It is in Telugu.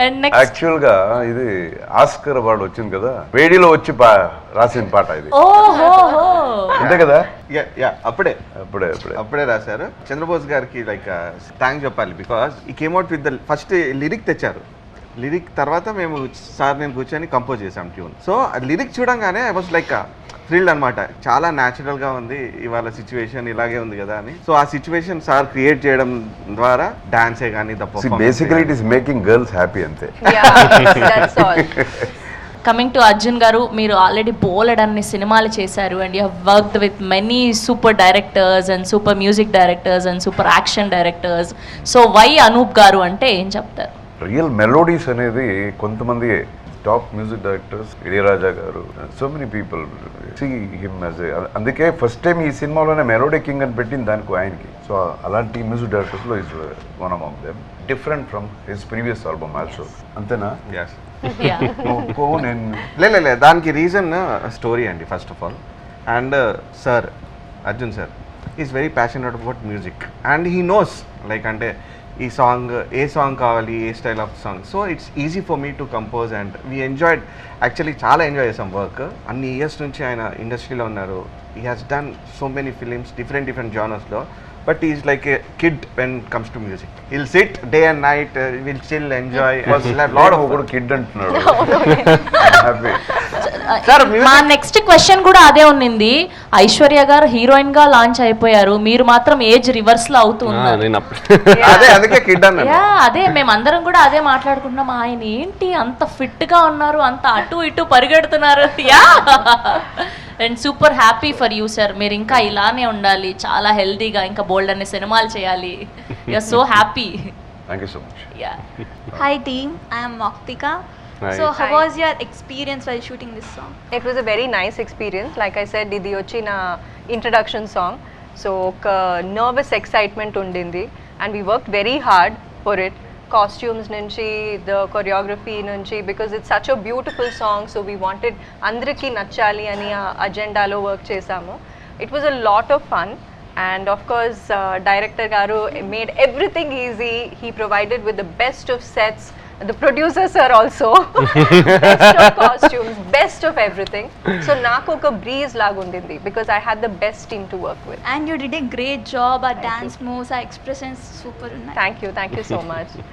అండ్ నెక్స్ట్ యాక్చువల్ గా ఇది ఆస్కర్ అవార్డు వచ్చింది కదా, వేడిలో వచ్చి రాసిన పాట ఇది. ఓహో అంతే కదా? అప్పుడే అప్పుడే అప్పుడే అప్పుడే రాశారు. చంద్రబోస్ గారికి లైక్ థ్యాంక్స్ చెప్పాలి, బికాస్ ఈ came out with the first lyric తెచ్చారు. లిరిక్ తర్వాత మేము నేను కూర్చొని కంపోజ్ చేసాం ట్యూన్. సో లిరిక్ చూడంగానే ఐ వాజ్ లైక్ థ్రిల్డ్ అనమాట. చాలా న్యాచురల్ గా ఉంది, ఇవాళ సిచ్యువేషన్ ఇలాగే ఉంది కదా అని. సో ఆ సిచ్యువేషన్ సార్ క్రియేట్ చేయడం ద్వారా డాన్సే కానీ basically it is making girls happy అంతే. కమింగ్ టు అర్జున్ గారు, మీరు ఆల్రెడీ బోలెడన్ని సినిమాలు చేశారు and you have worked with many super directors and super music directors and super action directors. So why Anoop garu అంటే ఏం చెప్తారు? రియల్ మెలోడీస్ అనేది కొంతమంది top music directors, Ilaiyaraaja garu, so many people see him as అందుకే ఫస్ట్ టైం ఈ సినిమాలోనే మెలోడీ కింగ్ అని పెట్టింది దానికి ఆయనకి. సో అలాంటి మ్యూజిక్ డైరెక్టర్స్లో is one of them, different from his previous album also. అంతేనా? లే దానికి రీజన్ స్టోరీ అండి first of all. And sir Arjun sir is very passionate about music and he knows like అంటే ఈ సాంగ్ ఏ సాంగ్ కావాలి, ఏ style of song. So it's easy for me to compose and we enjoyed, actually చాలా ఎంజాయ్ చేసాం వర్క్. అన్ని ఇయర్స్ నుంచి ఆయన ఇండస్ట్రీలో ఉన్నారు. He has done so many films different జానర్స్లో. But he's like a kid when it comes to music. He'll sit day and night, we'll chill, enjoy. Was a lot of good kid అంటున్నాడు. మా నెక్స్ట్ క్వశ్చన్ కూడా అదే ఉన్నింది. ఐశ్వర్య గారు హీరోయిన్ గా లాంచ్ అయిపోయారు, మీరు మాత్రం ఏజ్ రివర్స్ లో అవుతున్నారు. అందుకే కిడ్ అన్నా. అదే మేమందరం కూడా అదే మాట్లాడుకుంటున్నాం. ఆయన ఏంటి అంత ఫిట్ గా ఉన్నారు, అంత అటు ఇటు పరిగెడుతున్నారు. And super happy for you sir. మీరు ఇంకా ఇలానే ఉండాలి, చాలా హెల్దీగా, ఇంకా బోల్డ్ అనే సినిమాలు చేయాలి. You are so happy. Thank you so much. Hi team, I am Moktika. Hi. So how was your experience while shooting this song? It was a very nice experience. Like I said, ఇది వచ్చి నా introduction song. So ఒక nervous excitement undindi and we worked very hard for it. Costumes nunchi, the choreography nunchi, because it's such a beautiful song. So we wanted andariki nachali ani agenda lo work chesamu. It was a lot of fun. And of course, director garu made everything easy. He provided with the best of sets. The producers are also best of costumes, best of everything. So naaku oka breeze lagundindi because I had the best team to work with. And you did a great job. Our dance moves, our expressions super. Thank you so much.